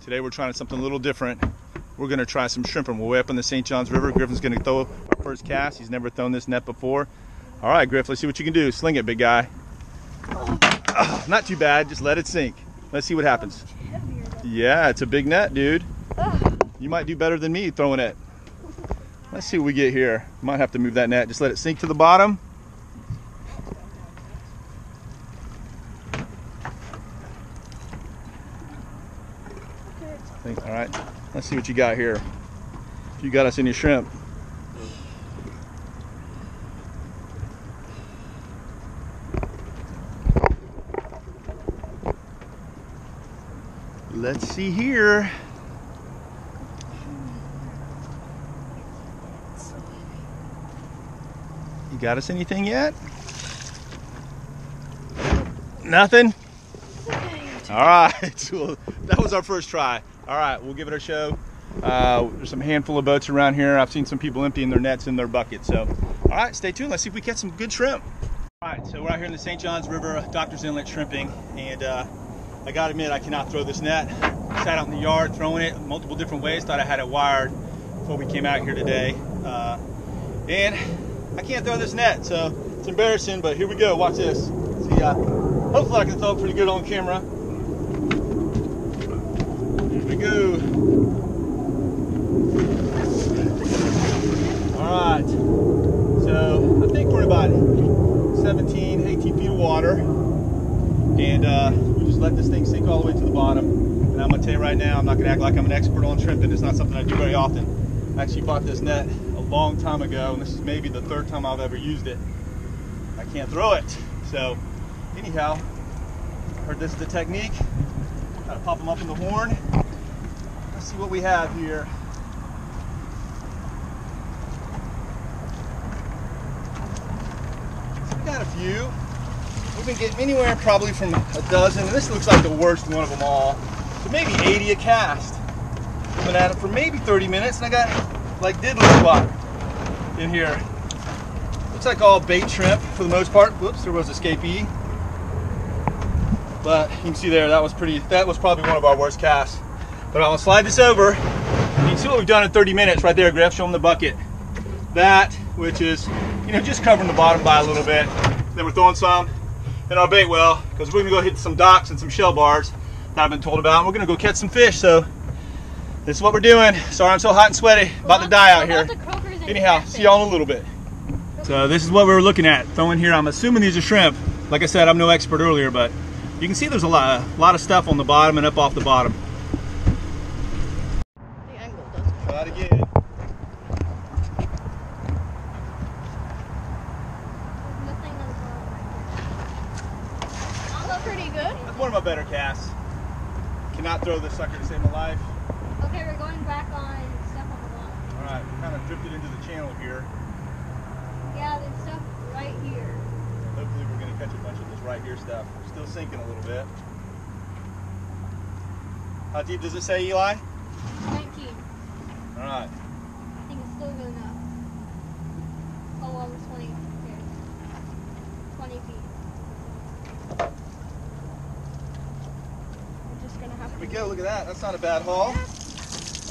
Today we're trying something a little different. We're going to try some shrimping. We're way up in the St. Johns River. Griffin's going to throw our first cast. He's never thrown this net before. All right, Griff, let's see what you can do. Sling it, big guy. Oh, not too bad. Just let it sink. Let's see what happens. Yeah, it's a big net, dude. You might do better than me throwing it. Let's see what we get here. Might have to move that net. Just let it sink to the bottom. All right, let's see what you got here. If you got us any shrimp. Let's see here. You got us anything yet? Nothing? All right, well, that was our first try. All right, we'll give it a show. There's some handful of boats around here. I've seen some people emptying their nets in their buckets. So, all right, stay tuned. Let's see if we catch some good shrimp. All right, so we're out here in the St. Johns River, Doctor's Inlet shrimping, and I gotta admit, I cannot throw this net. I sat out in the yard throwing it multiple different ways. Thought I had it wired before we came out here today, and I can't throw this net, so it's embarrassing. But here we go. Watch this. See, hopefully I can throw it pretty good on camera. Here we go. All right. So I think we're about 17, 18 feet of water, and we just let this thing sink all the way to the bottom. And I'm gonna tell you right now, I'm not gonna act like I'm an expert on shrimping. It's not something I do very often. I actually bought this net a long time ago, and this is maybe the third time I've ever used it. I can't throw it. So anyhow, heard this is the technique. Gotta pop them up in the horn. Let's see what we have here. So we got a few. We've been getting anywhere probably from a dozen, and this looks like the worst one of them all. So maybe 80 a cast. I've been at it for maybe 30 minutes, and I got like diddly squat in here. Looks like all bait shrimp for the most part. Whoops, there was escapee. But you can see there, that was probably one of our worst casts. But I'm gonna slide this over. You can see what we've done in 30 minutes right there, Griff. Show them the bucket. That, which is, you know, just covering the bottom by a little bit. Then we're throwing some in our bait well, because we're gonna go hit some docks and some shell bars that I've been told about. And we're gonna go catch some fish. So this is what we're doing. Sorry I'm so hot and sweaty. About to die out here. Anyhow, see y'all in a little bit. So this is what we were looking at. Throwing here, I'm assuming these are shrimp. Like I said, I'm no expert earlier, but you can see there's a lot of stuff on the bottom and up off the bottom. The angle doesn't. Try it again. Nothing is wrong. I'll go pretty good. That's one of my better casts. Cannot throw this sucker to save my life. Okay, we're going back on stuff on the line. All right, we kind of drifted into the channel here. Yeah, there's stuff right here. Hopefully we're going to catch a bunch of this right here stuff. Still sinking a little bit. How deep does it say, Eli? 19. All right. I think it's still good enough. Oh, well, it's 20. Okay. 20 feet. We're just going to have Here to... we go. Look at that. That's not a bad haul.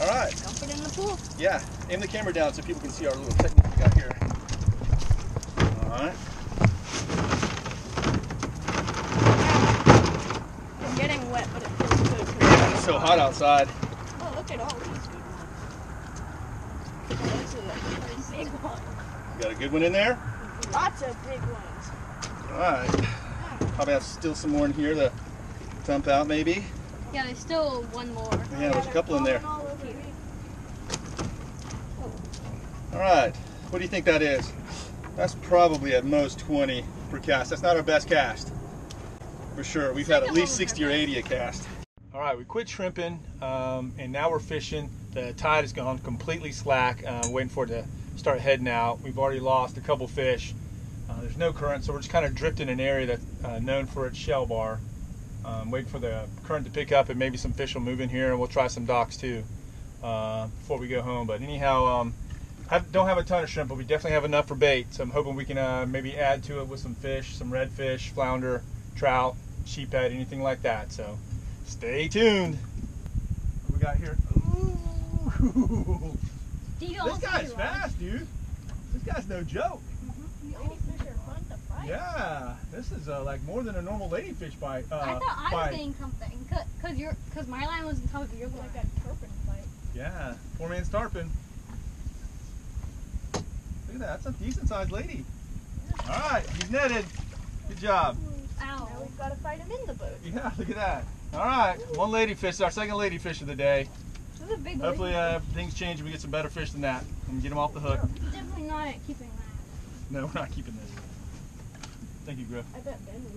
All right. Dump it in the pool. Yeah. Aim the camera down so people can see our little technique we got here. All right. It's getting wet, but it feels good. It's so hot outside. Oh, look at all these. This is a big one. Got a good one in there? Lots of big ones. All right. Probably have still some more in here to dump out maybe. Yeah, there's still one more. Yeah, there's a couple in there. All over here. All right. What do you think that is? That's probably at most 20 per cast. That's not our best cast. For sure. We've had at least 60 or 80 a cast. All right, we quit shrimping, and now we're fishing. The tide has gone completely slack. Waiting for it to start heading out. We've already lost a couple fish. There's no current, so we're just kind of drifting in an area that's known for its shell bar. Waiting for the current to pick up, and maybe some fish will move in here, and we'll try some docks too before we go home. But anyhow, don't have a ton of shrimp, but we definitely have enough for bait. So I'm hoping we can maybe add to it with some fish, some redfish, flounder, trout, sheephead, anything like that. So stay tuned. got here. Ooh. This guy's fast, dude. This guy's no joke. Ladyfish are fun to fight. Yeah, this is like more than a normal ladyfish bite. I thought I was getting something, cause my line was on top of your line. Like a tarpon fight. Yeah, poor man's tarpon. Look at that, that's a decent sized lady. All right, he's netted. Good job. Ow. Now we've got to fight him in the boat. Yeah, look at that. All right, one ladyfish, our second ladyfish of the day. This is a big Hopefully things change and we get some better fish than that and get them off the hook. Definitely not keeping that. No, we're not keeping this. Thank you, Griff. I bet Ben would.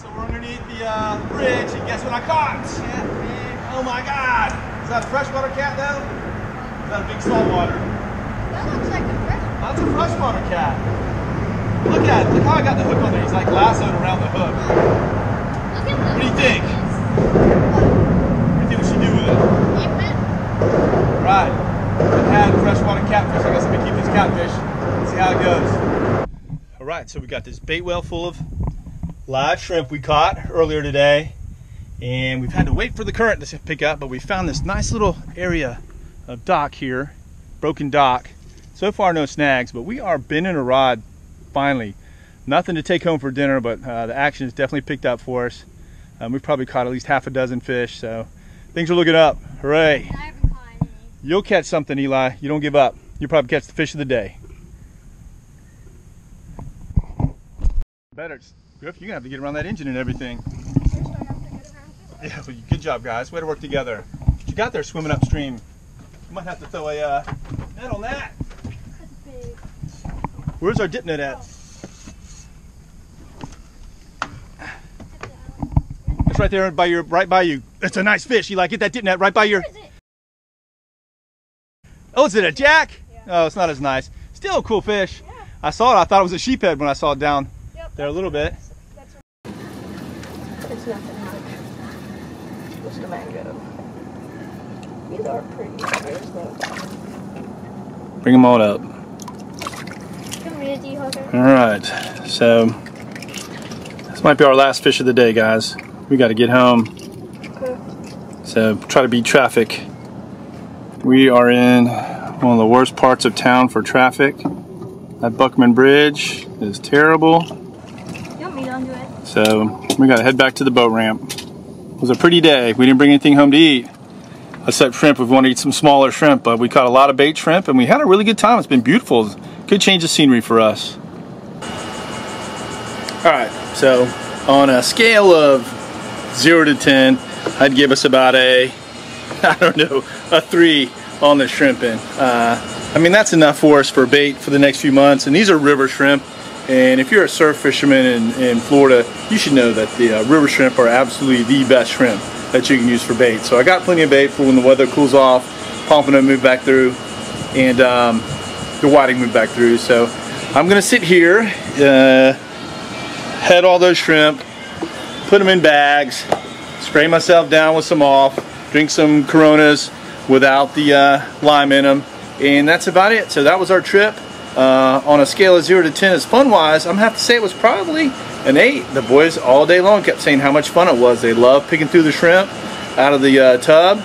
So we're underneath the bridge and guess what I caught? Catfish. Oh my God. Is that a freshwater cat though? Is that a big saltwater? That looks like a fresh one. That's a freshwater cat. Look at it. Look how I got the hook on there. He's like lassoed around the hook. Look at What do you think? What do you think we should do with it? Keep it. Right. I've had freshwater catfish. I guess I'm gonna keep this catfish and see how it goes. All right, so we got this bait well full of live shrimp we caught earlier today. And we've had to wait for the current to pick up, but we found this nice little area of dock here, broken dock. So far no snags, but we are bending a rod finally. Nothing to take home for dinner, but the action has definitely picked up for us. We've probably caught at least half a dozen fish, so things are looking up. Hooray. I haven't caught any. You'll catch something, Eli. You don't give up. You'll probably catch the fish of the day. Better. Griff, you're gonna have to get around that engine and everything. First I have to get around to it. Yeah, well, good job, guys. Way to work together. What you got there swimming upstream? You might have to throw a net on that. That's big. Where's our dip net at? It's right there right by you. It's a nice fish. Eli, get that dip net right by your. Where is it? Oh, is it a jack? Yeah. Oh, it's not as nice. Still a cool fish. Yeah. I saw it. I thought it was a sheephead when I saw it down there a little bit. It's nothing much. Just a mango. These are pretty. There's the. Bring them all up. Come here, D-hugger. All right. So this might be our last fish of the day, guys. We got to get home. Okay. So try to beat traffic. We are in one of the worst parts of town for traffic. That Buckman Bridge is terrible. You want me to undo it? So we got to head back to the boat ramp. It was a pretty day. We didn't bring anything home to eat except shrimp. We want to eat some smaller shrimp, but we caught a lot of bait shrimp and we had a really good time. It's been beautiful. Good change of scenery for us. All right, so on a scale of 0 to 10, I'd give us about a 3 on the shrimping. I mean, that's enough for us for bait for the next few months. And these are river shrimp. And if you're a surf fisherman in Florida, you should know that the river shrimp are absolutely the best shrimp that you can use for bait. So I got plenty of bait for when the weather cools off, pompano move back through, and the whiting move back through. So I'm gonna sit here, head all those shrimp, put them in bags, spray myself down with some off, drink some Coronas without the lime in them, and that's about it. So that was our trip. On a scale of 0 to 10 as fun wise, I'm gonna have to say it was probably an 8. The boys all day long kept saying how much fun it was. They love picking through the shrimp out of the tub,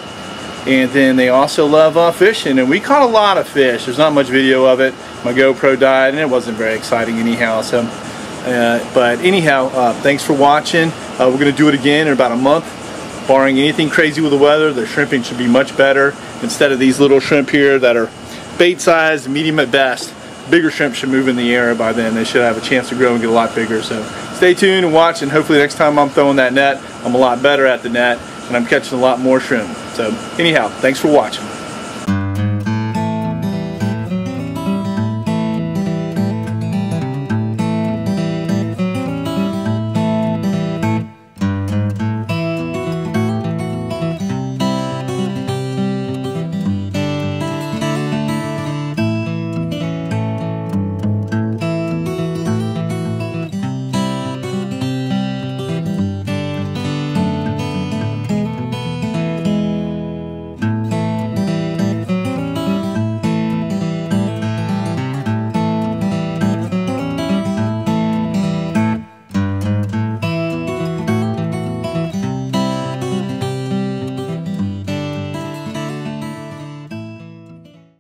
and then they also love fishing, and we caught a lot of fish. There's not much video of it. My GoPro died and it wasn't very exciting anyhow. So but anyhow, thanks for watching. We're gonna do it again in about a month. Barring anything crazy with the weather, the shrimping should be much better. Instead of these little shrimp here that are bait size, medium at best, bigger shrimp should move in the air by then. They should have a chance to grow and get a lot bigger. So stay tuned and watch, and hopefully next time I'm throwing that net, I'm a lot better at the net and I'm catching a lot more shrimp. So anyhow, thanks for watching.